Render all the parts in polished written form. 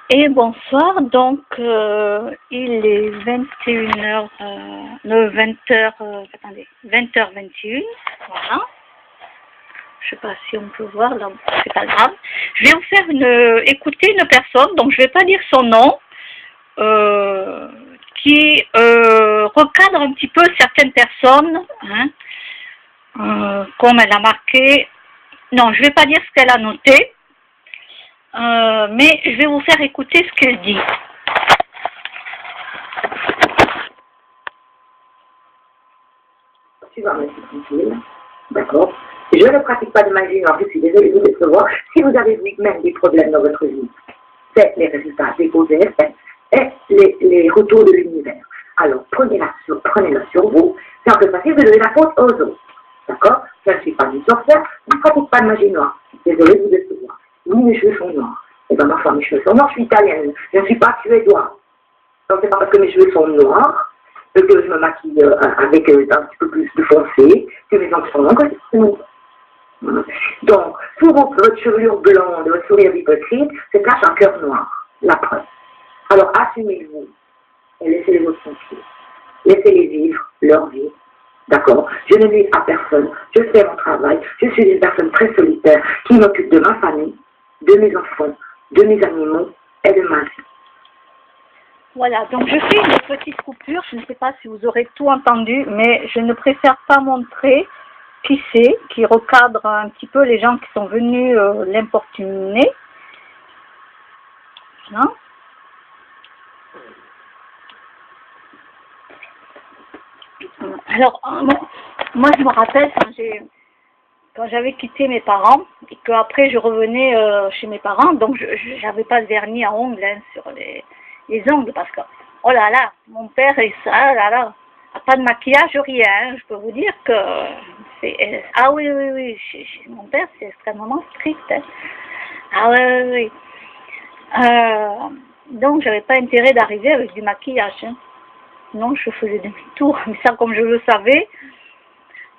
Et bonsoir, donc il est 21h, 20h, attendez, 20h21, voilà. Je sais pas si on peut voir, là, c'est pas grave. Je vais vous faire écouter une personne, donc je vais pas dire son nom, qui recadre un petit peu certaines personnes, hein, comme elle a marqué. Non, je vais pas dire ce qu'elle a noté. Mais je vais vous faire écouter ce qu'elle dit. Tu vas me laisser tranquille, d'accord? Je ne pratique pas de magie noire, je suis désolée de vous décevoir. Si vous avez vous-même des problèmes dans votre vie, c'est les résultats des causes et effets et les retours de l'univers. Alors, prenez-le sur vous. C'est un peu facile de donner la faute aux autres. D'accord? Je ne suis pas une sorcière, je ne pratique pas de magie noire. Désolée de vous décevoir. Oui, mes cheveux sont noirs. Eh bien, ma femme, mes cheveux sont noirs, je suis italienne. Je ne suis pas suédoise. Donc, c'est pas parce que mes cheveux sont noirs que je me maquille avec un petit peu plus de foncé, que mes ongles sont longs, c'est non. Donc, sous votre chevelure blonde, votre sourire hypocrite, se cache un cœur noir. La preuve. Alors, assumez-vous et laissez les autres tranquilles. Laissez-les vivre leur vie. D'accord? Je ne nuis à personne. Je fais mon travail. Je suis une personne très solitaire qui m'occupe de ma famille, de mes enfants, de mes animaux et de ma vie. Voilà, donc je fais une petite coupure. Je ne sais pas si vous aurez tout entendu, mais je ne préfère pas montrer qui c'est, qui recadre un petit peu les gens qui sont venus l'importuner. Non? Alors, moi je me rappelle quand j'avais quitté mes parents et qu'après je revenais chez mes parents, donc je n'avais pas de vernis à ongles hein, sur les ongles parce que, oh là là, mon père et ça, là là, pas de maquillage, rien, hein, je peux vous dire que c'est... Ah oui, oui, oui, mon père c'est extrêmement strict. Hein. Ah oui, oui, oui. Donc j'avais pas intérêt d'arriver avec du maquillage. Hein. Non, je faisais demi-tour, mais ça comme je le savais.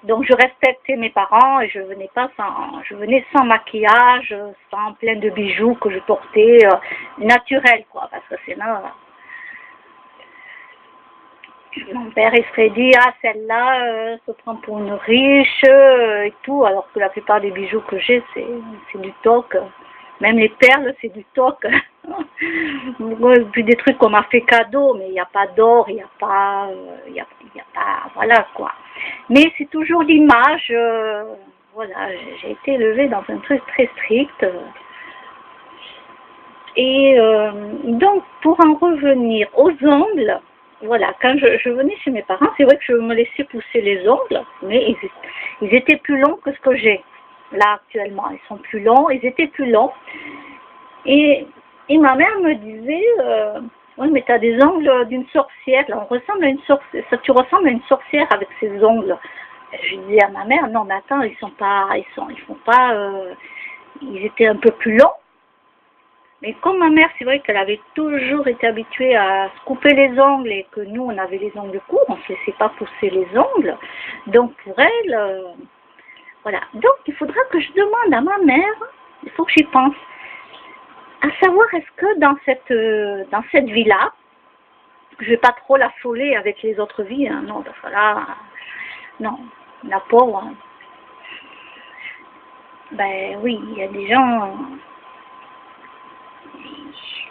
Donc je respectais mes parents et je venais sans maquillage, sans plein de bijoux que je portais naturel quoi, parce que sinon mon père il serait dit ah celle-là se prend pour une riche et tout, alors que la plupart des bijoux que j'ai c'est du toc, même les perles c'est du toc. Puis des trucs qu'on m'a fait cadeau, mais il n'y a pas d'or, il n'y a pas, voilà quoi. Mais c'est toujours l'image, voilà, j'ai été élevée dans un truc très strict. Et donc, pour en revenir aux ongles, voilà, quand je venais chez mes parents, c'est vrai que je me laissais pousser les ongles, mais ils étaient plus longs que ce que j'ai là actuellement. Ils sont plus longs, ils étaient plus longs. Et ma mère me disait, oui, mais tu as des ongles d'une sorcière, là, on ressemble à une sorcière, tu ressembles à une sorcière avec ces ongles. Je disais à ma mère, non, mais attends, ils étaient un peu plus longs. Mais comme ma mère, c'est vrai qu'elle avait toujours été habituée à se couper les ongles et que nous, on avait les ongles courts, on ne se laissait pas pousser les ongles. Donc, pour elle, voilà. Donc, il faudra que je demande à ma mère, il faut que j'y pense, à savoir est-ce que dans cette vie-là, je vais pas trop l'affoler avec les autres vies, hein, non, parce que là, non, la pauvre, hein. Ben oui, il y a des gens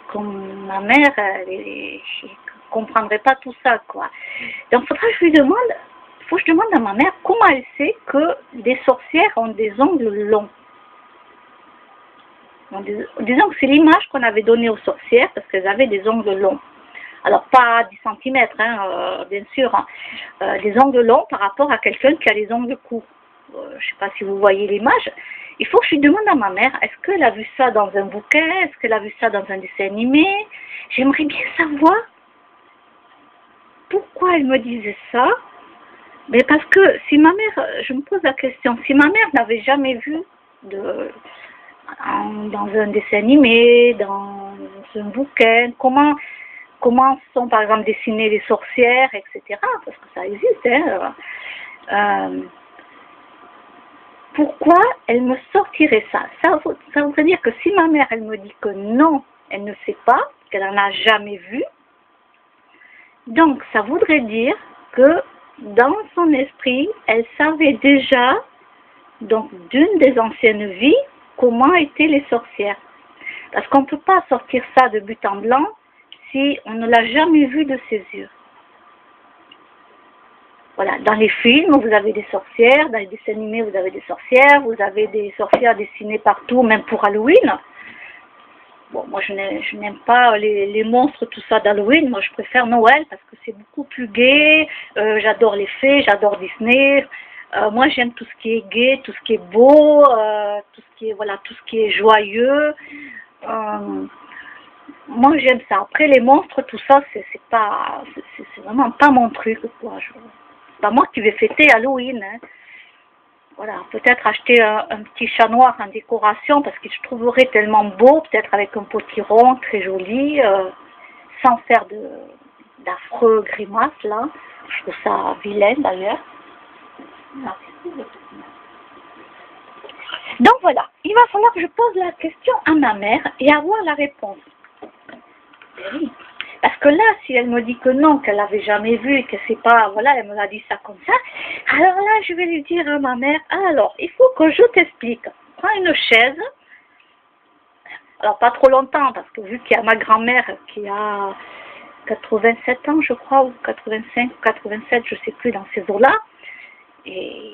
comme ma mère, elle comprendrait pas tout ça, quoi. Donc, il faut que je demande à ma mère comment elle sait que des sorcières ont des ongles longs. Disons que c'est l'image qu'on avait donnée aux sorcières parce qu'elles avaient des ongles longs. Alors pas 10 cm, hein, bien sûr, hein. Des ongles longs par rapport à quelqu'un qui a les ongles courts. Je ne sais pas si vous voyez l'image. Il faut que je lui demande à ma mère, est-ce qu'elle a vu ça dans un bouquin? Est-ce qu'elle a vu ça dans un dessin animé? J'aimerais bien savoir pourquoi elle me disait ça. Mais parce que si ma mère, je me pose la question, si ma mère n'avait jamais vu dans un dessin animé, dans un bouquin, comment sont par exemple dessinées les sorcières, etc. Parce que ça existe. Hein. Pourquoi elle me sortirait ça? Ça voudrait dire que si ma mère elle me dit que non, elle ne sait pas, qu'elle n'en a jamais vu. Donc, ça voudrait dire que dans son esprit, elle savait déjà, donc d'une des anciennes vies, comment étaient les sorcières. Parce qu'on ne peut pas sortir ça de but en blanc si on ne l'a jamais vu de ses yeux. Voilà, dans les films, vous avez des sorcières, dans les dessins animés, vous avez des sorcières, vous avez des sorcières dessinées partout, même pour Halloween. Bon, moi je n'aime pas les monstres, tout ça d'Halloween, moi je préfère Noël parce que c'est beaucoup plus gai, j'adore les fées, j'adore Disney, moi j'aime tout ce qui est gai, tout ce qui est beau, tout ce qui est, voilà, tout ce qui est joyeux. Moi j'aime ça. Après les monstres, tout ça, c'est vraiment pas mon truc, quoi. C'est pas moi qui vais fêter Halloween, hein. Voilà, peut-être acheter un petit chat noir en décoration parce que je trouverais tellement beau, peut-être avec un potiron très joli, sans faire d'affreux grimaces là. Je trouve ça vilain d'ailleurs. Donc voilà, il va falloir que je pose la question à ma mère et avoir la réponse. Oui. Parce que là, si elle me dit que non, qu'elle l'avait jamais vu et que c'est pas, voilà, elle me l'a dit ça comme ça, alors là, je vais lui dire à ma mère, alors, il faut que je t'explique. Prends une chaise, alors pas trop longtemps, parce que vu qu'il y a ma grand-mère qui a 87 ans, je crois, ou 85, 87, je sais plus, dans ces eaux-là, et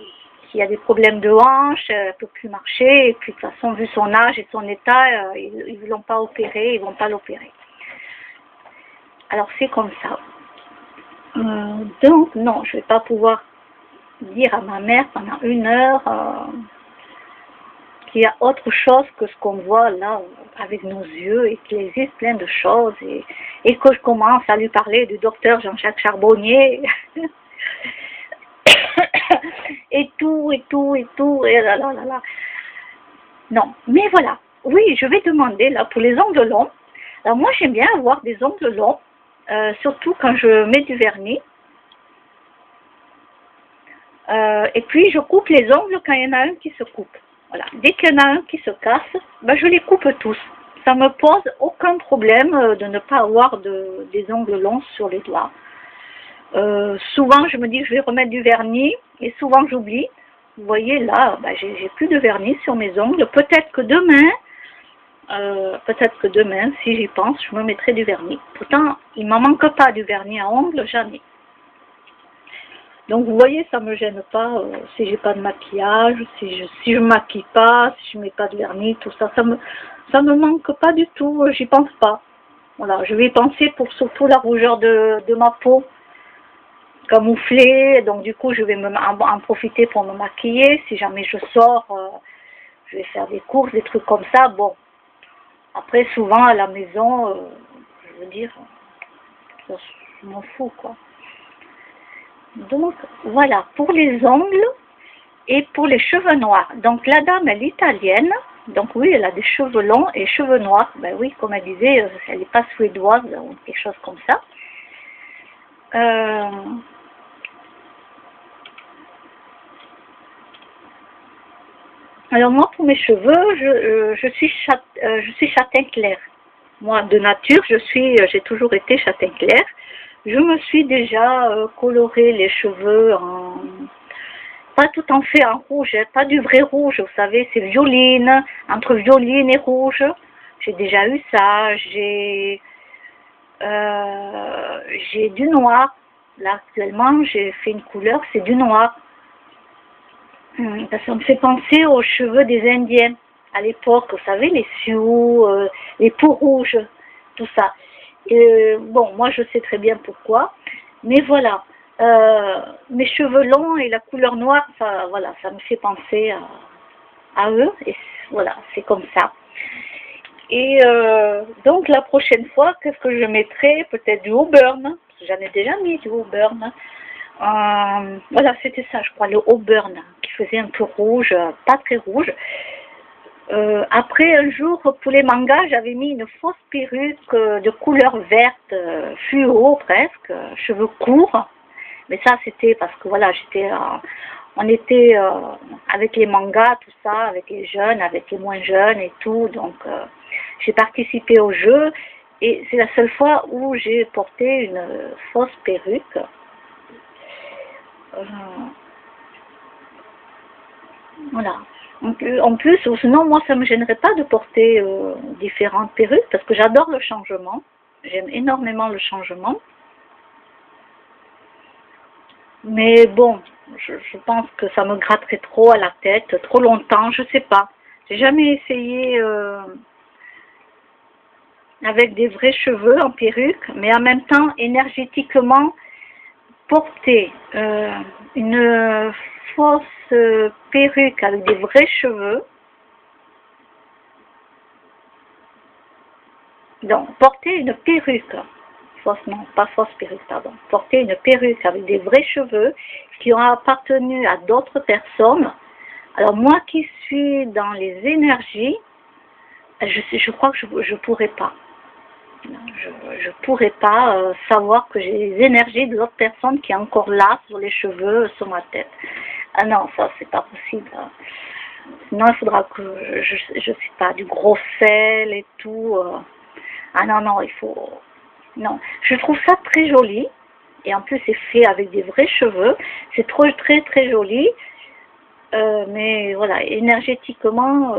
qui a des problèmes de hanche, elle ne peut plus marcher, et puis de toute façon, vu son âge et son état, ils ne l'ont pas opéré, ils ne vont pas l'opérer. Alors c'est comme ça. Donc non, je ne vais pas pouvoir dire à ma mère pendant 1 heure qu'il y a autre chose que ce qu'on voit là avec nos yeux et qu'il existe plein de choses et que je commence à lui parler du docteur Jean-Jacques Charbonnier et tout, et là là là là. Non, mais voilà. Oui, je vais demander là pour les ongles longs. Alors moi j'aime bien avoir des ongles longs. Surtout quand je mets du vernis. Et puis je coupe les ongles quand il y en a un qui se coupe. Voilà. Dès qu'il y en a un qui se casse, ben je les coupe tous. Ça me pose aucun problème de ne pas avoir des ongles longs sur les doigts. Souvent je me dis que je vais remettre du vernis et souvent j'oublie. Vous voyez là, ben, j'ai plus de vernis sur mes ongles. Peut-être que demain, si j'y pense, je me mettrai du vernis. Pourtant, il ne m'en manque pas du vernis à ongles, jamais. Donc, vous voyez, ça ne me gêne pas si j'ai pas de maquillage, si je me maquille pas, si je mets pas de vernis, tout ça. Ça me manque pas du tout, j'y pense pas. Voilà, je vais y penser pour surtout la rougeur de ma peau, camouflée. Donc, du coup, je vais en profiter pour me maquiller. Si jamais je sors, je vais faire des courses, des trucs comme ça. Bon. Après, souvent, à la maison, je veux dire, je m'en fous, quoi. Donc, voilà, pour les ongles et pour les cheveux noirs. Donc, la dame, elle est italienne. Donc, oui, elle a des cheveux longs et cheveux noirs. Ben oui, comme elle disait, elle n'est pas suédoise ou quelque chose comme ça. Alors moi, pour mes cheveux, je suis châtain clair. Moi, de nature, j'ai toujours été châtain clair. Je me suis déjà coloré les cheveux pas tout en fait en rouge, hein, pas du vrai rouge, vous savez, c'est violine, entre violine et rouge. J'ai déjà eu ça. J'ai du noir. Là, actuellement, j'ai fait une couleur, c'est du noir. Ça me fait penser aux cheveux des Indiens à l'époque, vous savez, les Sioux, les peaux rouges, tout ça. Bon, moi je sais très bien pourquoi, mais voilà, mes cheveux longs et la couleur noire, ça, voilà, ça me fait penser à eux, et voilà, c'est comme ça. Et donc la prochaine fois, qu'est-ce que je mettrai? Peut-être du Auburn, j'en ai déjà mis du Auburn. Voilà, c'était ça, je crois, le Auburn, qui faisait un peu rouge, pas très rouge. Après, un jour, pour les mangas, j'avais mis une fausse perruque de couleur verte, fluo presque, cheveux courts. Mais ça, c'était parce que, voilà, on était avec les mangas, tout ça, avec les jeunes, avec les moins jeunes et tout. Donc, j'ai participé au jeu et c'est la seule fois où j'ai porté une fausse perruque. Voilà. En plus, sinon, moi, ça ne me gênerait pas de porter différentes perruques parce que j'adore le changement. J'aime énormément le changement. Mais bon, je pense que ça me gratterait trop à la tête, trop longtemps, je sais pas. J'ai jamais essayé avec des vrais cheveux en perruque, mais en même temps, énergétiquement, porter une fausse perruque avec des vrais cheveux, donc porter une perruque, fausse, non, pas fausse perruque, pardon, porter une perruque avec des vrais cheveux qui ont appartenu à d'autres personnes. Alors moi qui suis dans les énergies, je crois que je pourrais pas. Je pourrais pas savoir que j'ai les énergies de l'autre personne qui est encore là sur les cheveux, sur ma tête. Ah non, ça c'est pas possible. Sinon il faudra que je sais pas, du gros sel et tout. Ah non, non, il faut... Non, je trouve ça très joli. Et en plus c'est fait avec des vrais cheveux. C'est très très joli. Mais voilà, énergétiquement...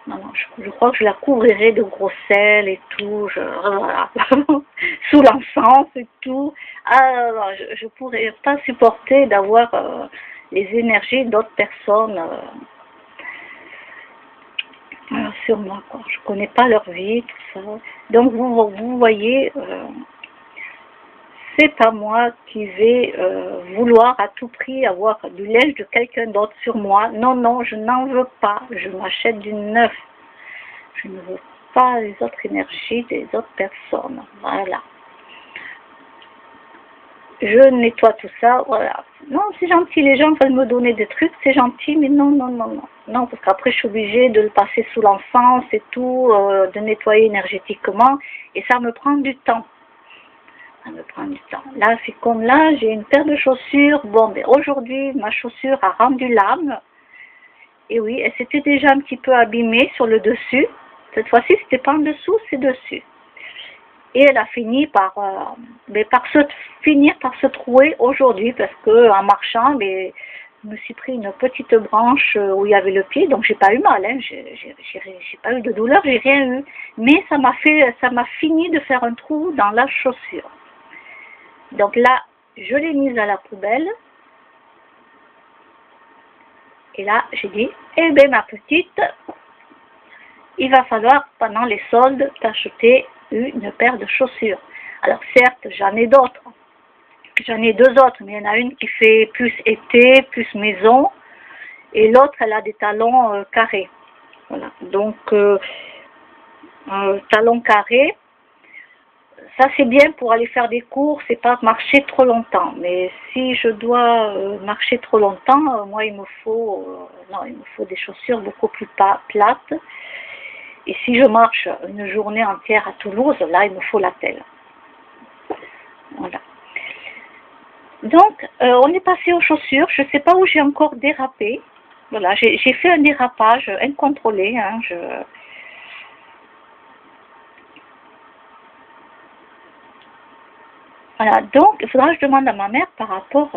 Non, je crois que je la couvrirai de gros sel et tout, voilà. Sous l'encens et tout. Ah, je ne pourrais pas supporter d'avoir les énergies d'autres personnes sur moi, quoi. Je ne connais pas leur vie, tout ça. Donc vous voyez, c'est pas moi qui vais vouloir à tout prix avoir du linge de quelqu'un d'autre sur moi. Non, non, je n'en veux pas. Je m'achète du neuf. Je ne veux pas les autres énergies des autres personnes. Voilà. Je nettoie tout ça, voilà. Non, c'est gentil, les gens veulent me donner des trucs, c'est gentil, mais non, non, non, non. Non, parce qu'après, je suis obligée de le passer sous l'encens et tout, de nettoyer énergétiquement, et ça me prend du temps. Ça me prend du temps. Là, c'est comme là, j'ai une paire de chaussures. Bon, mais aujourd'hui, ma chaussure a rendu l'âme. Et oui, elle s'était déjà un petit peu abîmée sur le dessus. Cette fois-ci, c'était pas en dessous, c'est dessus. Et elle a fini finir par se trouer aujourd'hui parce que en marchant, je me suis pris une petite branche où il y avait le pied, donc j'ai pas eu mal, hein, j'ai pas eu de douleur, j'ai rien eu. Mais ça m'a fini de faire un trou dans la chaussure. Donc là, je l'ai mise à la poubelle. Et là, j'ai dit, eh bien ma petite, il va falloir pendant les soldes t'acheter une paire de chaussures. Alors certes, j'en ai d'autres. J'en ai deux autres, mais il y en a une qui fait plus été, plus maison. Et l'autre, elle a des talons carrés. Voilà. Donc, talons carrés, ça c'est bien pour aller faire des courses et pas marcher trop longtemps. Mais si je dois marcher trop longtemps, moi il me faut des chaussures beaucoup plus plates. Et si je marche une journée entière à Toulouse, là il me faut la telle. Voilà. Donc on est passé aux chaussures. Je ne sais pas où j'ai encore dérapé. Voilà, j'ai fait un dérapage incontrôlé. Hein, Voilà, donc il faudra que je demande à ma mère par rapport...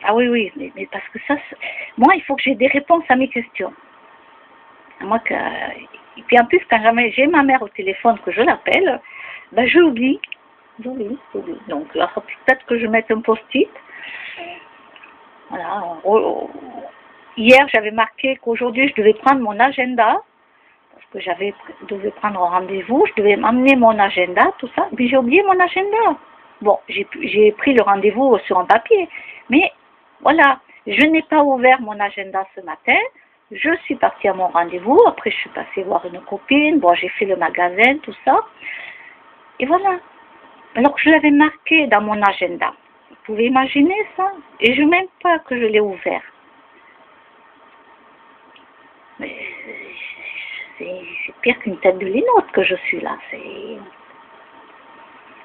Ah oui, mais parce que ça... Moi, il faut que j'ai des réponses à mes questions. Et puis en plus, quand jamais j'ai ma mère au téléphone, que je l'appelle, ben j'oublie. J'oublie. Donc, il faudra peut-être que je mette un post-it. Voilà. Hier, j'avais marqué qu'aujourd'hui, je devais prendre mon agenda. Parce que devais prendre un rendez-vous. Je devais m'amener mon agenda, tout ça. Mais j'ai oublié mon agenda. Bon, j'ai pris le rendez-vous sur un papier, mais voilà, je n'ai pas ouvert mon agenda ce matin, je suis partie à mon rendez-vous, après je suis passée voir une copine, bon, j'ai fait le magasin, tout ça, et voilà. Alors que je l'avais marqué dans mon agenda, vous pouvez imaginer ça, et je ne même pas que je l'ai ouvert. Mais c'est pire qu'une tête de linotte que je suis là,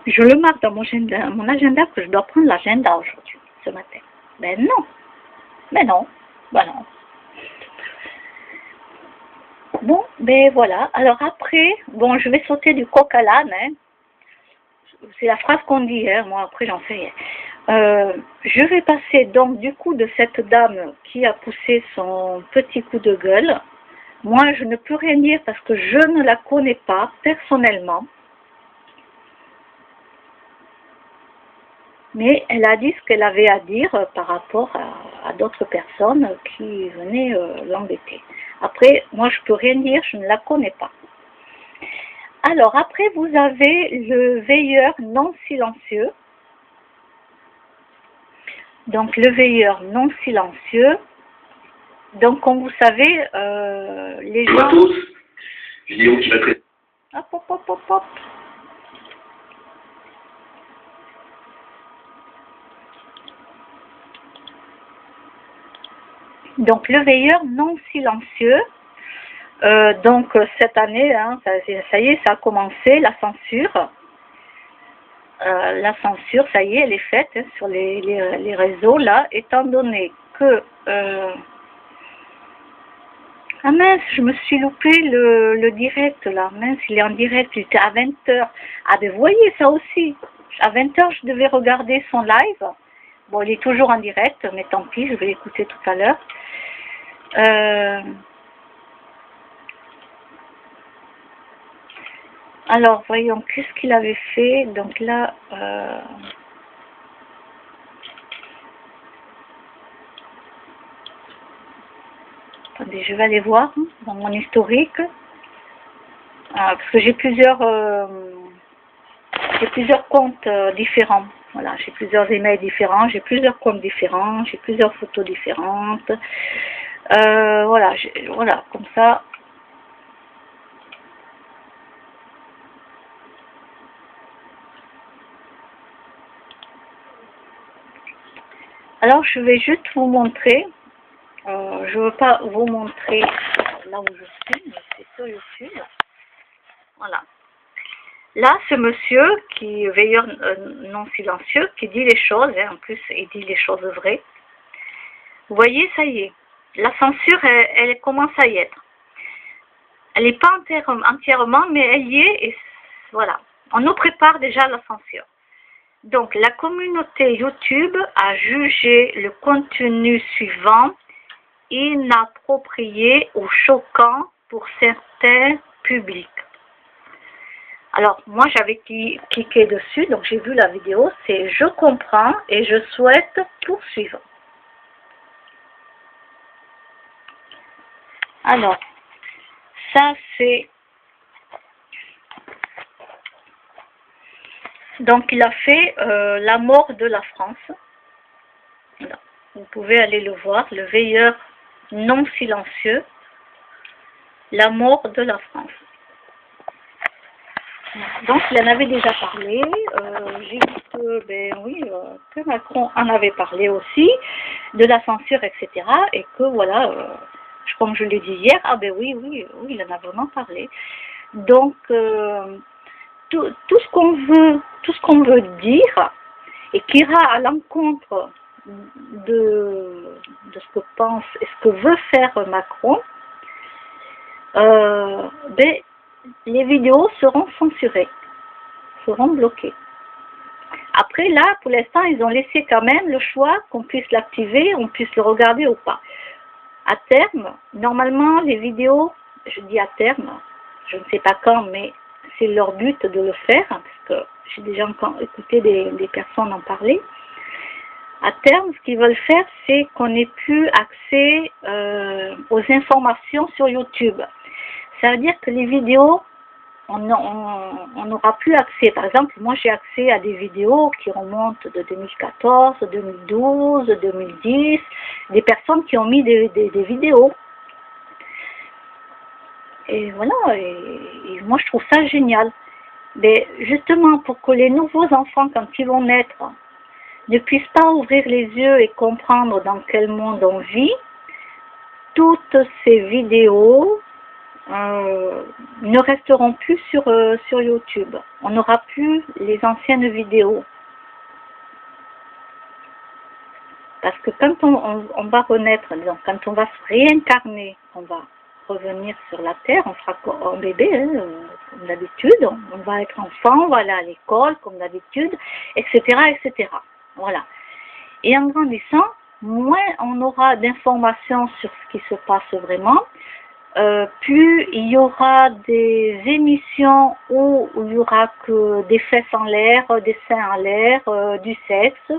Je le marque dans mon agenda que je dois prendre l'agenda aujourd'hui, ce matin. Ben non. Bon, ben voilà. Alors après, bon, je vais sauter du coq à l'âne, hein. C'est la phrase qu'on dit, hein. Moi après j'en sais rien. Je vais passer donc du coup de cette dame qui a poussé son petit coup de gueule. Moi je ne peux rien dire parce que je ne la connais pas personnellement. Mais elle a dit ce qu'elle avait à dire par rapport à d'autres personnes qui venaient l'embêter. Après, moi je peux rien dire, je ne la connais pas. Alors après, vous avez le veilleur non silencieux. Donc le veilleur non silencieux. Donc comme vous savez, les gens... Bonjour à tous, vidéo qui va traiter. Hop, hop, hop, hop, hop. Donc le veilleur non silencieux. Donc cette année, hein, ça y est, ça a commencé, la censure. La censure, ça y est, elle est faite hein, sur les réseaux, là, étant donné que... Ah mince, je me suis loupé le direct, là. Mince, il est en direct, il était à 20h. Ah ben vous voyez, ça aussi. À 20h, je devais regarder son live. Bon, il est toujours en direct, mais tant pis, je vais l'écouter tout à l'heure. Alors, voyons, qu'est-ce qu'il avait fait? Donc là, attendez, je vais aller voir hein, dans mon historique. Parce que j'ai plusieurs comptes différents. Voilà, j'ai plusieurs emails différents, j'ai plusieurs comptes différents, j'ai plusieurs photos différentes. Voilà, voilà, comme ça. Alors, je vais juste vous montrer. Je ne veux pas vous montrer là où je suis, mais c'est sur YouTube. Voilà. Là, ce monsieur qui est veilleur non silencieux, qui dit les choses, et en plus, il dit les choses vraies. Vous voyez, ça y est. La censure, elle commence à y être. Elle n'est pas entièrement, mais elle y est, et voilà. On nous prépare déjà la censure. Donc, la communauté YouTube a jugé le contenu suivant inapproprié ou choquant pour certains publics. Alors, moi, j'avais cliqué dessus, donc j'ai vu la vidéo, c'est « Je comprends et je souhaite poursuivre ». Alors, ça c'est... Donc, il a fait la mort de la France. Voilà. Vous pouvez aller le voir, le veilleur non silencieux, la mort de la France. Donc, il en avait déjà parlé. J'ai vu que, ben oui, que Macron en avait parlé aussi, de la censure, etc. Et que, voilà, comme je l'ai dit hier, ah ben oui, il en a vraiment parlé. Donc, tout ce qu'on veut dire et qui ira à l'encontre de ce que pense et ce que veut faire Macron, ben, les vidéos seront censurées, seront bloquées. Après, là, pour l'instant, ils ont laissé quand même le choix qu'on puisse l'activer, on puisse le regarder ou pas. À terme, normalement, les vidéos, je dis à terme, je ne sais pas quand, mais c'est leur but de le faire, parce que j'ai déjà écouté des personnes en parler. À terme, ce qu'ils veulent faire, c'est qu'on n'ait plus accès aux informations sur YouTube. Ça veut dire que les vidéos, on n'aura plus accès. Par exemple, moi j'ai accès à des vidéos qui remontent de 2014, 2012, 2010, des personnes qui ont mis des vidéos. Et voilà, et moi je trouve ça génial. Mais justement, pour que les nouveaux enfants, quand ils vont naître, ne puissent pas ouvrir les yeux et comprendre dans quel monde on vit, toutes ces vidéos ne resteront plus sur YouTube. On n'aura plus les anciennes vidéos. Parce que quand on va renaître, donc quand on va se réincarner, on va revenir sur la terre, on sera un bébé, hein, comme d'habitude, on va être enfant, on va aller à l'école, comme d'habitude, etc., etc. Voilà. Et en grandissant, moins on aura d'informations sur ce qui se passe vraiment, plus il y aura des émissions où il y aura que des fesses en l'air, des seins en l'air, du sexe,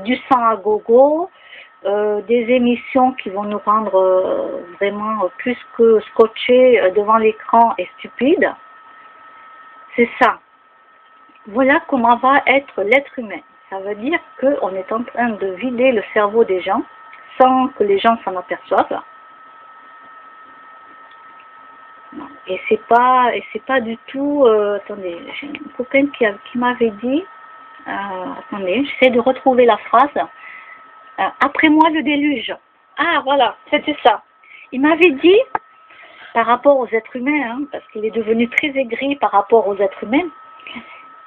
du sang à gogo, des émissions qui vont nous rendre vraiment plus que scotchés devant l'écran et stupides. C'est ça. Voilà comment va être l'être humain. Ça veut dire qu'on est en train de vider le cerveau des gens sans que les gens s'en aperçoivent. Et c'est pas du tout. Attendez, j'ai une copine qui m'avait dit. Attendez, j'essaie de retrouver la phrase. Après moi le déluge. Ah voilà, c'était ça. Il m'avait dit par rapport aux êtres humains, hein, parce qu'il est devenu très aigri par rapport aux êtres humains.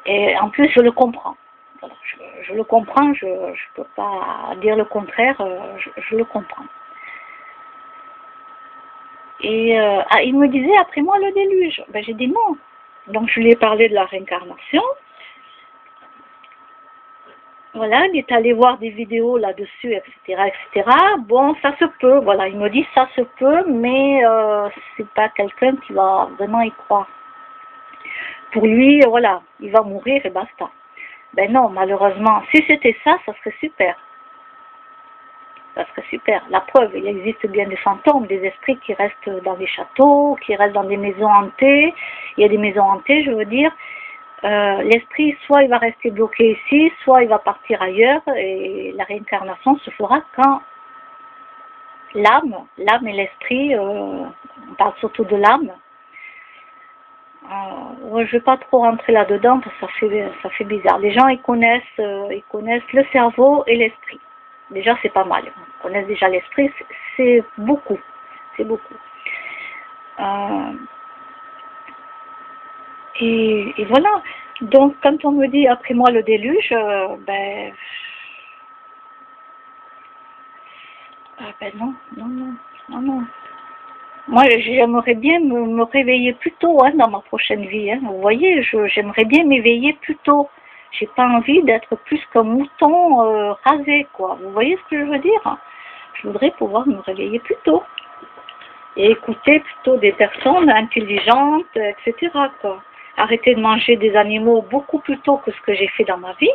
Et en plus, je le comprends. Voilà, je le comprends. Je peux pas dire le contraire. Je le comprends. Et il me disait, après moi, le déluge. Ben, j'ai dit non. Donc, je lui ai parlé de la réincarnation. Voilà, il est allé voir des vidéos là-dessus, etc., etc. Bon, ça se peut. Voilà, il me dit, ça se peut, mais c'est pas quelqu'un qui va vraiment y croire. Pour lui, voilà, il va mourir et basta. Ben non, malheureusement. Si c'était ça, ça serait super. Ça serait super. La preuve, il existe bien des fantômes, des esprits qui restent dans des châteaux, qui restent dans des maisons hantées. Il y a des maisons hantées, je veux dire. L'esprit, soit il va rester bloqué ici, soit il va partir ailleurs. Et la réincarnation se fera quand l'âme et l'esprit, on parle surtout de l'âme. Je ne vais pas trop rentrer là-dedans parce que ça fait bizarre. Les gens, ils connaissent le cerveau et l'esprit. Déjà, c'est pas mal. Ils connaissent déjà l'esprit, c'est beaucoup. C'est beaucoup. Et voilà. Donc, quand on me dit après moi le déluge, ben non. Moi, j'aimerais bien me réveiller plus tôt hein, dans ma prochaine vie. Hein. Vous voyez, j'aimerais bien m'éveiller plus tôt. J'ai pas envie d'être plus qu'un mouton rasé, quoi. Vous voyez ce que je veux dire? Je voudrais pouvoir me réveiller plus tôt. Et écouter plutôt des personnes intelligentes, etc., quoi. Arrêter de manger des animaux beaucoup plus tôt que ce que j'ai fait dans ma vie.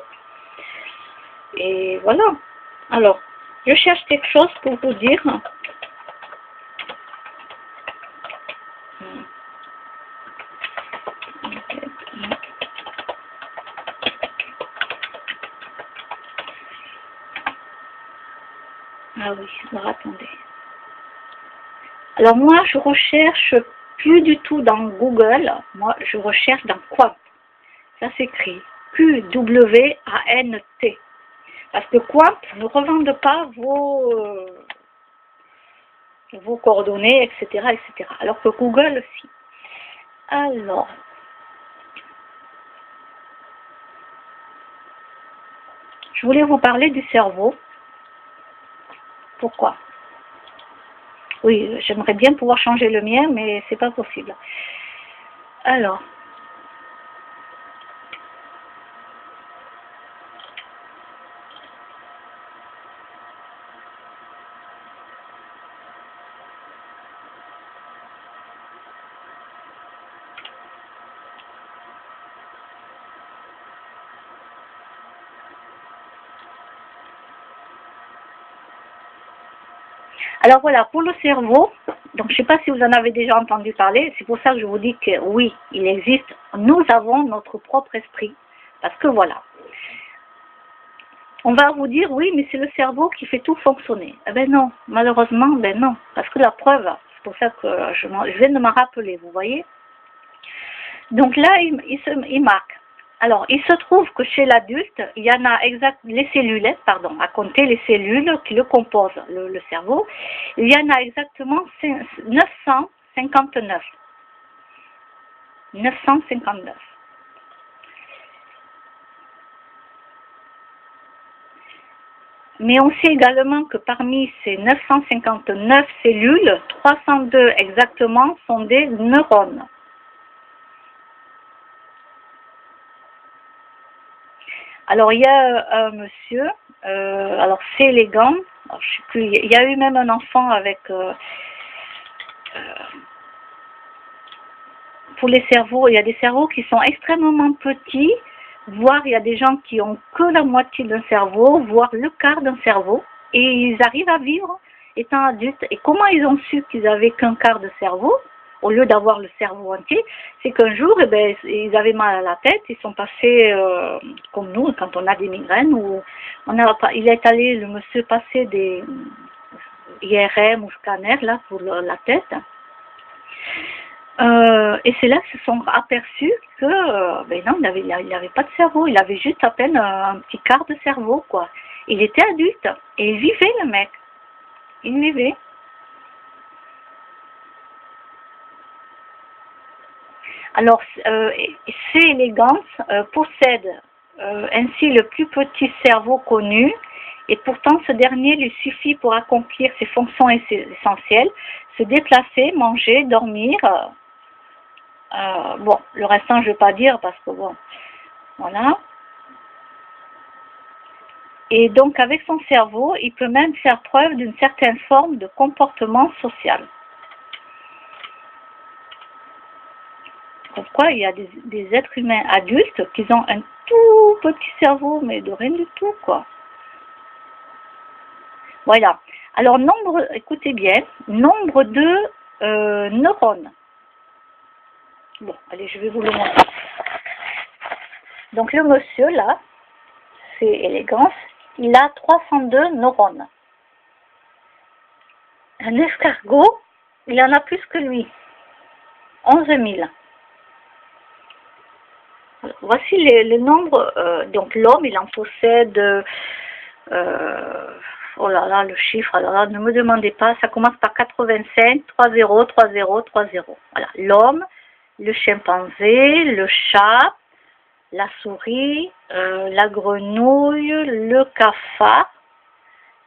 Et voilà. Alors, je cherche quelque chose pour vous dire. Ah oui, alors attendez. Alors moi, je recherche plus du tout dans Google. Moi, je recherche dans Quant. Ça s'écrit Q-W-A-N-T. Parce que Quant ne revende pas vos coordonnées, etc., etc. Alors que Google, si. Alors, je voulais vous parler du cerveau. Pourquoi? Oui, j'aimerais bien pouvoir changer le mien, mais c'est pas possible. Alors, voilà, pour le cerveau, donc je ne sais pas si vous en avez déjà entendu parler, c'est pour ça que je vous dis que oui, il existe, nous avons notre propre esprit, parce que voilà, on va vous dire oui, mais c'est le cerveau qui fait tout fonctionner. Eh ben non, malheureusement, ben non, parce que la preuve, c'est pour ça que je viens de me rappeler, vous voyez. Donc là, il marque. Alors, il se trouve que chez l'adulte, il y en a les cellules, à compter les cellules qui le composent, le cerveau, il y en a exactement 959. 959. Mais on sait également que parmi ces 959 cellules, 302 exactement sont des neurones. Alors il y a un monsieur, alors c'est élégant, alors, je sais plus, il y a eu même un enfant avec pour les cerveaux, il y a des cerveaux qui sont extrêmement petits, voire il y a des gens qui ont que la moitié d'un cerveau, voire le quart d'un cerveau, et ils arrivent à vivre étant adultes. Et comment ils ont su qu'ils avaient qu'un quart de cerveau, au lieu d'avoir le cerveau entier? C'est qu'un jour, eh ben, ils avaient mal à la tête, ils sont passés, comme nous, quand on a des migraines, ou il est allé, le monsieur, passer des IRM ou scanners là, pour la tête. Et c'est là qu'ils se sont aperçus que ben non, il avait pas de cerveau, il avait juste à peine un petit quart de cerveau, quoi. Il était adulte et il vivait, le mec. Il vivait. Alors, C. elegans possède ainsi le plus petit cerveau connu, et pourtant ce dernier lui suffit pour accomplir ses fonctions essentielles, se déplacer, manger, dormir. Bon, le restant je ne vais pas dire parce que bon, voilà. Et donc avec son cerveau, il peut même faire preuve d'une certaine forme de comportement social. Pourquoi il y a des êtres humains adultes qui ont un tout petit cerveau, mais de rien du tout, quoi. Voilà. Alors, écoutez bien, nombre de neurones. Bon, allez, je vais vous le montrer. Donc, le monsieur, là, c'est élégance, il a 302 neurones. Un escargot, il en a plus que lui. 11 000. Voici le nombre, donc l'homme, il en possède, oh là là, le chiffre, alors là, ne me demandez pas, ça commence par 85, 30, 30, 30. Voilà, l'homme, le chimpanzé, le chat, la souris, la grenouille, le cafard,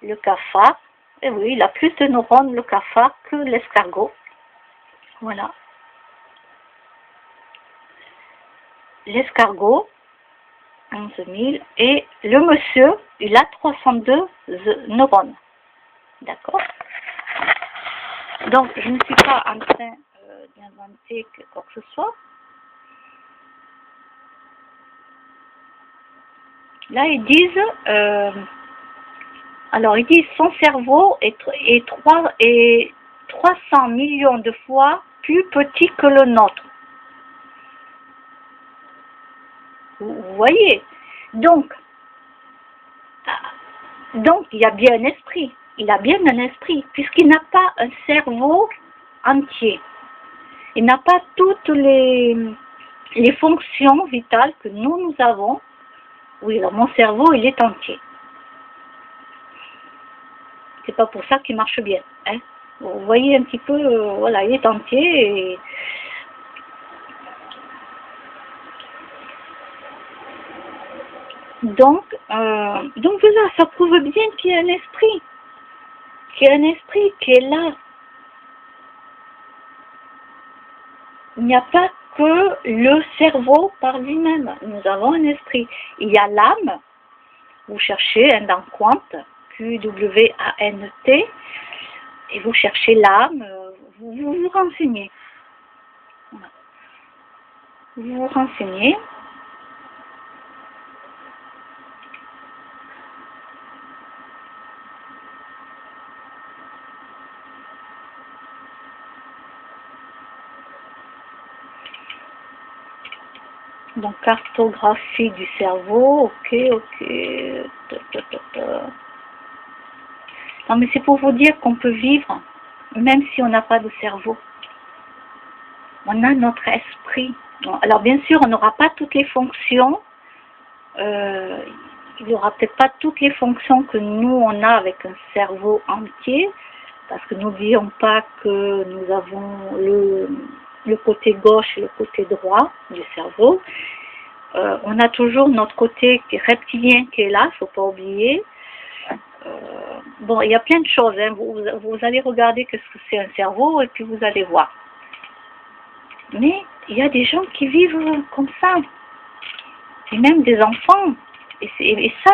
et oui, il a plus de neurones, le cafard, que l'escargot. Voilà. L'escargot, 11 000, et le monsieur, il a 302 neurones. D'accord? Donc, je ne suis pas en train d'inventer quoi que ce soit. Là, ils disent, alors ils disent son cerveau est 300 millions de fois plus petit que le nôtre. Vous voyez, donc il y a bien un esprit, il a bien un esprit, puisqu'il n'a pas un cerveau entier. Il n'a pas toutes les fonctions vitales que nous avons. Oui, alors mon cerveau, il est entier. C'est pas pour ça qu'il marche bien. Hein. Vous voyez un petit peu, voilà, il est entier et donc voilà, ça prouve bien qu'il y a un esprit, qui est là. Il n'y a pas que le cerveau par lui-même. Nous avons un esprit. Il y a l'âme. Vous cherchez dans Quant, Q-W-A-N-T, et vous cherchez l'âme. Vous vous renseignez. Vous vous renseignez. Donc, cartographie du cerveau, ok. Non, mais c'est pour vous dire qu'on peut vivre, même si on n'a pas de cerveau. On a notre esprit. Alors, bien sûr, on n'aura pas toutes les fonctions. Il n'y aura peut-être pas toutes les fonctions que nous, on a avec un cerveau entier. Parce que n'oublions pas que nous avons le côté gauche et le côté droit du cerveau. On a toujours notre côté reptilien qui est là, il ne faut pas oublier. Bon, il y a plein de choses. Hein. Vous allez regarder qu'est-ce que c'est un cerveau et puis vous allez voir. Mais il y a des gens qui vivent comme ça. Et même des enfants. Et ça,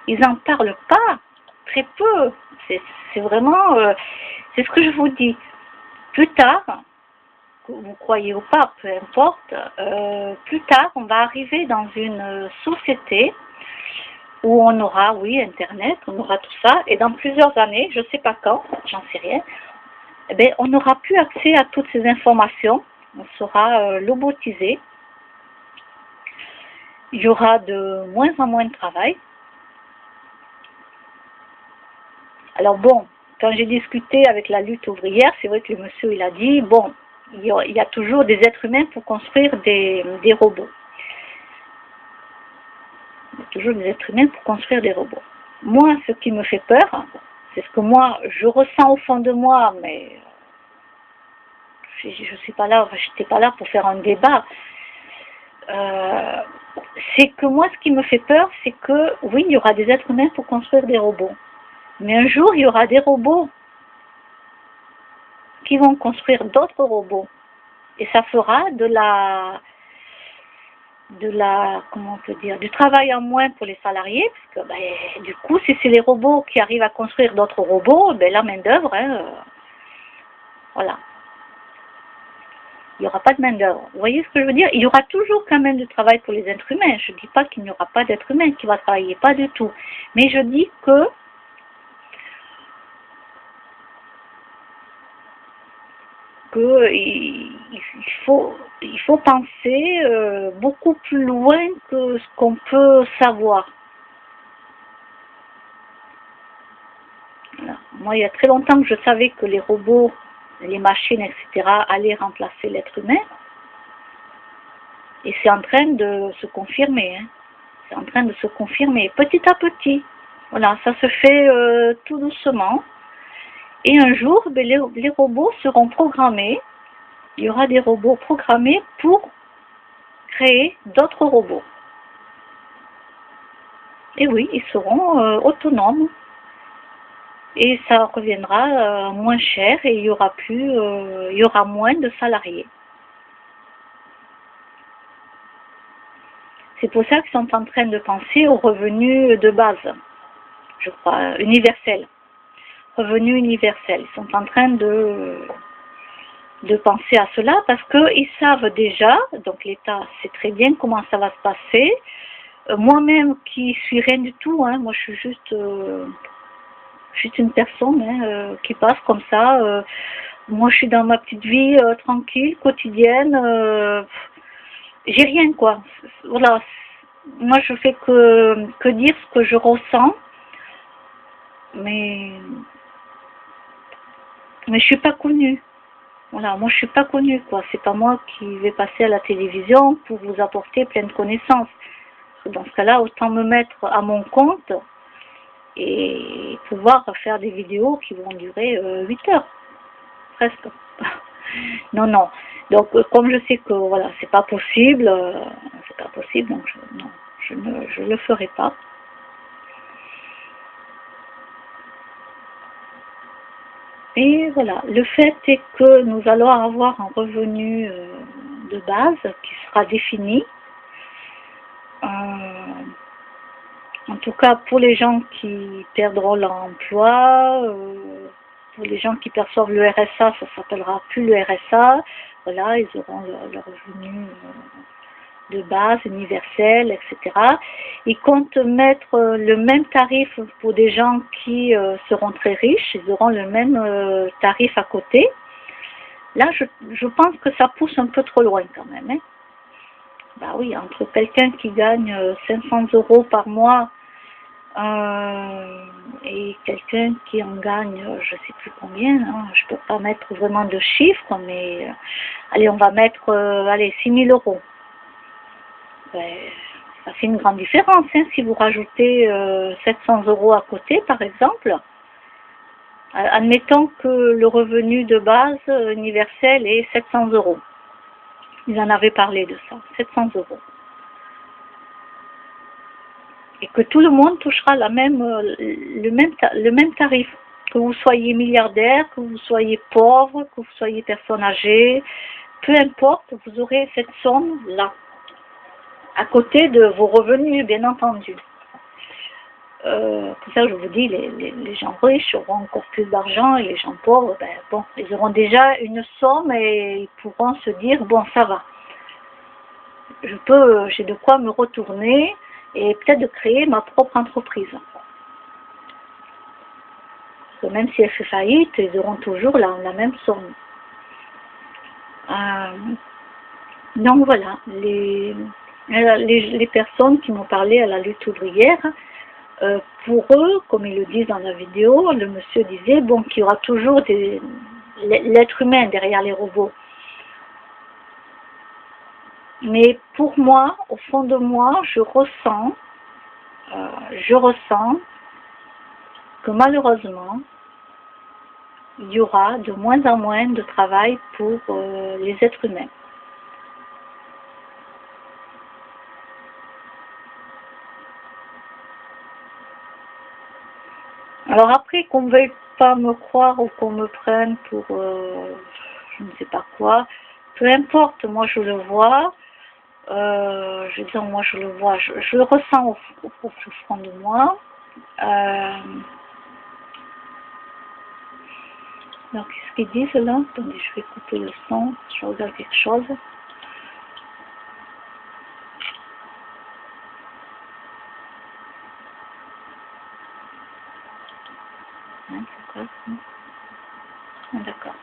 ils n'en parlent pas. Très peu. C'est vraiment... c'est ce que je vous dis. Plus tard, que vous croyez ou pas, peu importe, plus tard, on va arriver dans une société où on aura, oui, Internet, on aura tout ça, et dans plusieurs années, je ne sais pas quand, j'en sais rien, eh bien, on n'aura plus accès à toutes ces informations, on sera lobotisé, il y aura de moins en moins de travail. Alors bon, quand j'ai discuté avec la lutte ouvrière, c'est vrai que le monsieur, il a dit, bon, il y a toujours des êtres humains pour construire des robots. Il y a toujours des êtres humains pour construire des robots. Moi, ce qui me fait peur, c'est ce que moi, je ressens au fond de moi, mais je suis pas là, je n'étais pas là pour faire un débat. C'est que moi, ce qui me fait peur, c'est que, oui, il y aura des êtres humains pour construire des robots. Mais un jour, il y aura des robots qui vont construire d'autres robots. Et ça fera comment on peut dire, du travail en moins pour les salariés, parce que ben, du coup, si c'est les robots qui arrivent à construire d'autres robots, ben, la main-d'œuvre, voilà. Il n'y aura pas de main-d'œuvre. Vous voyez ce que je veux dire? Il y aura toujours quand même du travail pour les êtres humains. Je ne dis pas qu'il n'y aura pas d'être humain qui va travailler, pas du tout. Mais je dis que il faut penser beaucoup plus loin que ce qu'on peut savoir. Voilà. Moi, il y a très longtemps que je savais que les robots, les machines, etc., allaient remplacer l'être humain. Et c'est en train de se confirmer. Hein. C'est en train de se confirmer petit à petit. Voilà, ça se fait tout doucement. Et un jour, ben, les robots seront programmés. Il y aura des robots programmés pour créer d'autres robots. Et oui, ils seront autonomes. Et ça reviendra moins cher et il y aura moins de salariés. C'est pour ça qu'ils sont en train de penser aux revenus de base, je crois, universels. Revenu universel. Ils sont en train de penser à cela parce qu'ils savent déjà, donc l'État sait très bien comment ça va se passer. Moi-même qui suis rien du tout, hein, moi je suis juste une personne qui passe comme ça. Moi je suis dans ma petite vie tranquille, quotidienne. J'ai rien quoi. Voilà. Moi je fais que dire ce que je ressens. Mais je suis pas connue. Voilà, moi je suis pas connue quoi. C'est pas moi qui vais passer à la télévision pour vous apporter plein de connaissances. Dans ce cas-là, autant me mettre à mon compte et pouvoir faire des vidéos qui vont durer 8 heures, presque. Non, non. Donc comme je sais que voilà, c'est pas possible, donc je ne le ferai pas. Et voilà, le fait est que nous allons avoir un revenu de base qui sera défini. En tout cas, pour les gens qui perdront leur emploi, pour les gens qui perçoivent le RSA, ça s'appellera plus le RSA. Voilà, ils auront leur revenu de base, universel, etc. Ils comptent mettre le même tarif pour des gens qui seront très riches. Ils auront le même tarif à côté. Là, je pense que ça pousse un peu trop loin quand même. Hein. Bah oui, entre quelqu'un qui gagne 500 € par mois et quelqu'un qui en gagne, je ne sais plus combien, hein, je ne peux pas mettre vraiment de chiffres, mais allez, on va mettre 6 000 €. Ben, ça fait une grande différence, hein, si vous rajoutez 700 € à côté, par exemple. Admettons que le revenu de base universel est 700 €. Ils en avaient parlé de ça, 700 €. et que tout le monde touchera le même tarif. Que vous soyez milliardaire, que vous soyez pauvre, que vous soyez personne âgée, peu importe, vous aurez cette somme-là, à côté de vos revenus, bien entendu. Pour ça, je vous dis, les gens riches auront encore plus d'argent et les gens pauvres, ben, bon, ils auront déjà une somme et ils pourront se dire, bon, ça va. J'ai de quoi me retourner et peut-être de créer ma propre entreprise. Même si elle fait faillite, ils auront toujours la même somme. Donc voilà, les personnes qui m'ont parlé à la lutte ouvrière, pour eux, comme ils le disent dans la vidéo, le monsieur disait bon, qu'il y aura toujours l'être humain derrière les robots. Mais pour moi, au fond de moi, je ressens que malheureusement, il y aura de moins en moins de travail pour les êtres humains. Alors après, qu'on ne veuille pas me croire ou qu'on me prenne pour je ne sais pas quoi, peu importe, moi je le vois, je veux dire, moi je le vois, je le ressens au plus fond de moi. Alors, qu'est-ce qu'ils disent là? Attendez, je vais couper le son, je regarde quelque chose. Hein, c'est quoi ça? Ah, d'accord.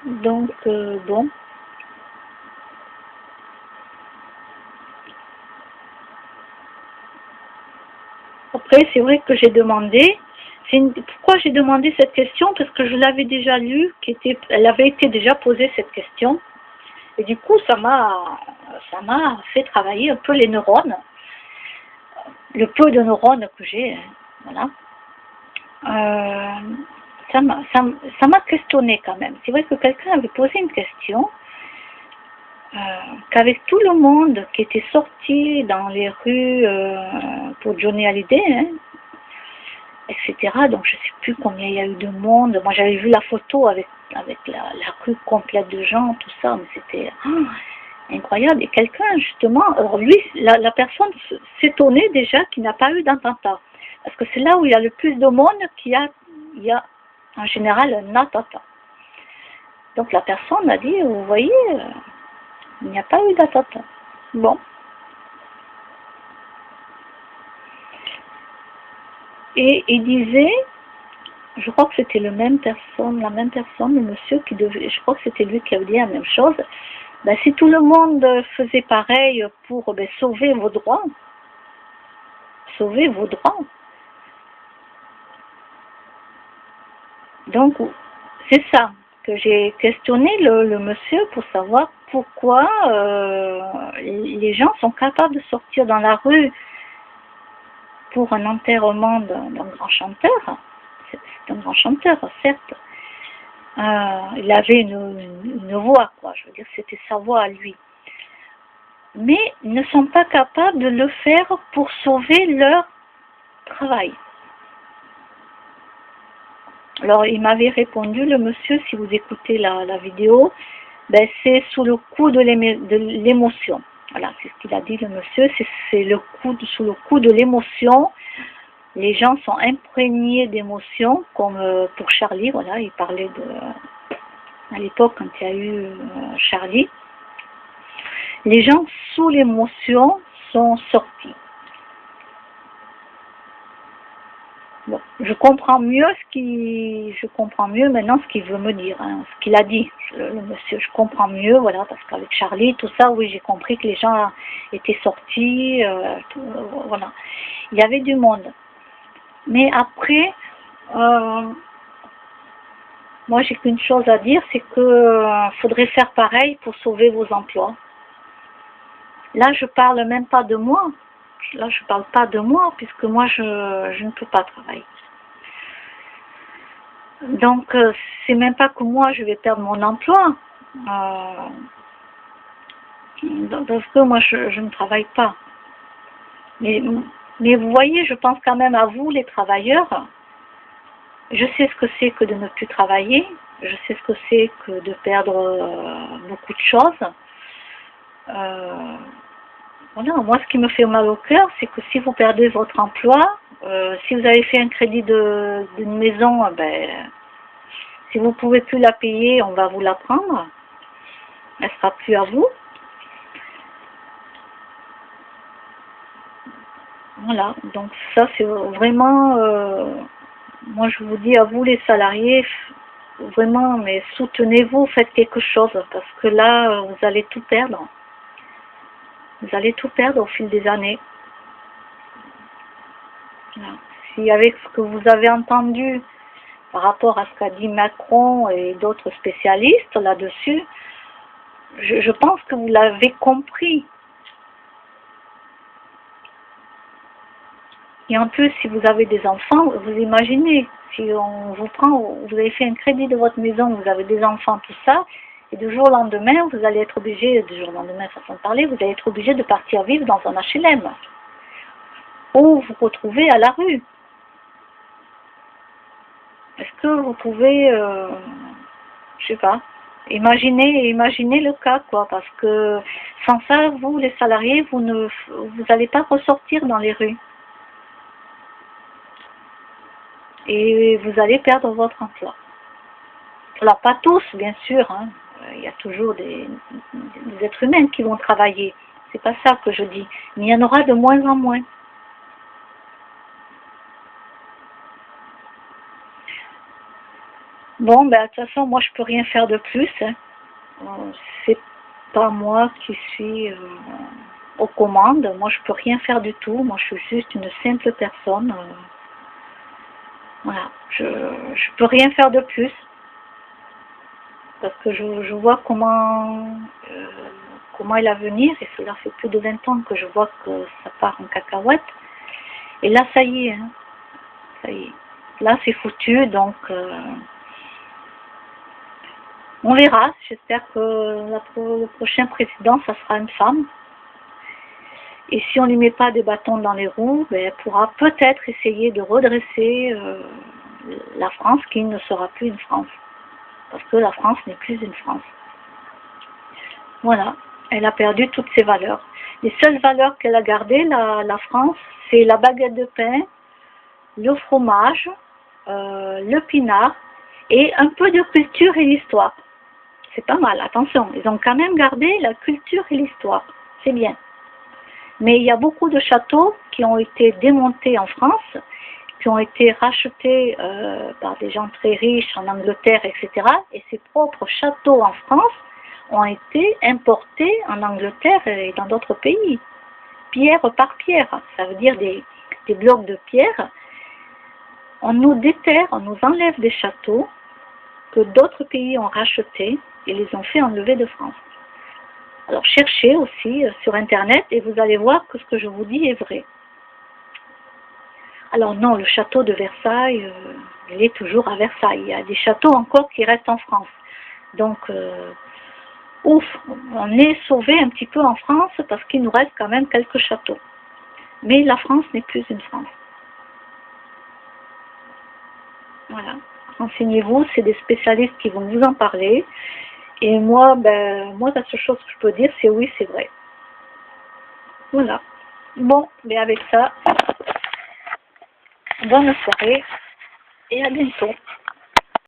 Donc, bon. Après, c'est vrai que j'ai demandé, pourquoi j'ai demandé cette question? Parce que je l'avais déjà lu, elle avait été déjà posée cette question. Et du coup, ça m'a fait travailler un peu les neurones, le peu de neurones que j'ai, voilà. Ça m'a questionné quand même. C'est vrai que quelqu'un avait posé une question, qu'avec tout le monde qui était sorti dans les rues pour Johnny Hallyday, hein, etc. Donc je ne sais plus combien il y a eu de monde. Moi j'avais vu la photo avec la rue complète de gens, tout ça, mais c'était incroyable. Et quelqu'un justement, alors lui, la personne s'étonnait déjà qu'il n'a pas eu d'attentat. Parce que c'est là où il y a le plus de monde qu'il y a en général un attentat. Donc la personne a dit, vous voyez, il n'y a pas eu d'attentat. Bon. Et il disait, je crois que c'était la même personne, le monsieur qui devait, je crois que c'était lui qui avait dit la même chose, ben, si tout le monde faisait pareil pour sauver vos droits, Donc, c'est ça que j'ai questionné le monsieur pour savoir pourquoi les gens sont capables de sortir dans la rue pour un enterrement d'un grand chanteur. C'est un grand chanteur, certes. Il avait une voix, quoi. Je veux dire, c'était sa voix à lui. Mais ils ne sont pas capables de le faire pour sauver leur travail. Alors, il m'avait répondu, le monsieur, si vous écoutez la vidéo, ben, c'est sous le coup de l'émotion. Voilà, c'est ce qu'il a dit, le monsieur, c'est sous le coup de l'émotion. Les gens sont imprégnés d'émotions, comme pour Charlie, voilà, il parlait à l'époque quand il y a eu Charlie. Les gens sous l'émotion sont sortis. Bon, je comprends mieux maintenant ce qu'il veut me dire, hein, ce qu'il a dit, le monsieur, je comprends mieux, voilà, parce qu'avec Charlie, tout ça, oui, j'ai compris que les gens étaient sortis, voilà, il y avait du monde. Mais après, moi j'ai qu'une chose à dire, c'est que faudrait faire pareil pour sauver vos emplois. Là, je parle même pas de moi. Là, je ne parle pas de moi, puisque moi, je ne peux pas travailler. Donc, c'est même pas que moi, je vais perdre mon emploi. Parce que moi, je ne travaille pas. Mais vous voyez, je pense quand même à vous, les travailleurs. Je sais ce que c'est que de ne plus travailler. Je sais ce que c'est que de perdre beaucoup de choses. Voilà, moi, ce qui me fait mal au cœur, c'est que si vous perdez votre emploi, si vous avez fait un crédit d'une maison, si vous ne pouvez plus la payer, on va vous la prendre. Elle ne sera plus à vous. Voilà, donc ça c'est vraiment, moi je vous dis à vous les salariés, vraiment, mais soutenez-vous, faites quelque chose, parce que là, vous allez tout perdre. Vous allez tout perdre au fil des années. Voilà. Si avec ce que vous avez entendu par rapport à ce qu'a dit Macron et d'autres spécialistes là-dessus, je pense que vous l'avez compris. Et en plus, si vous avez des enfants, vous imaginez, si on vous prend, vous avez fait un crédit de votre maison, vous avez des enfants, tout ça, et du jour au lendemain, vous allez être obligé, du jour au lendemain, façon de parler, vous allez être obligé de partir vivre dans un HLM, ou vous retrouvez à la rue. Est-ce que vous pouvez, je sais pas, imaginez le cas, quoi, parce que sans ça, vous, les salariés, vous n'allez pas ressortir dans les rues. Et vous allez perdre votre emploi. Alors pas tous, bien sûr, hein. Il y a toujours des êtres humains qui vont travailler, c'est pas ça que je dis, mais il y en aura de moins en moins. Bon, de toute façon, moi je peux rien faire de plus, hein. C'est pas moi qui suis aux commandes, moi je peux rien faire du tout, moi je suis juste une simple personne. Voilà, je peux rien faire de plus, parce que je vois comment est l'avenir, et cela fait plus de 20 ans que je vois que ça part en cacahuète, et là ça y est, hein, ça y est, là c'est foutu, donc on verra, j'espère que le prochain président ça sera une femme, et si on ne lui met pas des bâtons dans les roues, elle pourra peut-être essayer de redresser la France, qui ne sera plus une France. Parce que la France n'est plus une France. Voilà, elle a perdu toutes ses valeurs. Les seules valeurs qu'elle a gardées, la France, c'est la baguette de pain, le fromage, le pinard, et un peu de culture et l'histoire. C'est pas mal, attention, ils ont quand même gardé la culture et l'histoire, c'est bien. Mais il y a beaucoup de châteaux qui ont été démontés en France, qui ont été rachetés par des gens très riches en Angleterre, etc. Et ces propres châteaux en France ont été importés en Angleterre et dans d'autres pays, pierre par pierre. Ça veut dire des blocs de pierre. On nous déterre, on nous enlève des châteaux que d'autres pays ont rachetés et les ont fait enlever de France. Alors cherchez aussi sur Internet et vous allez voir que ce que je vous dis est vrai. Alors non, le château de Versailles, il est toujours à Versailles. Il y a des châteaux encore qui restent en France. Donc, ouf, on est sauvé un petit peu en France parce qu'il nous reste quand même quelques châteaux. Mais la France n'est plus une France. Voilà. Renseignez-vous, c'est des spécialistes qui vont vous en parler. Et moi, la seule chose que je peux dire, c'est oui, c'est vrai. Voilà. Bon, mais avec ça, bonne soirée et à bientôt.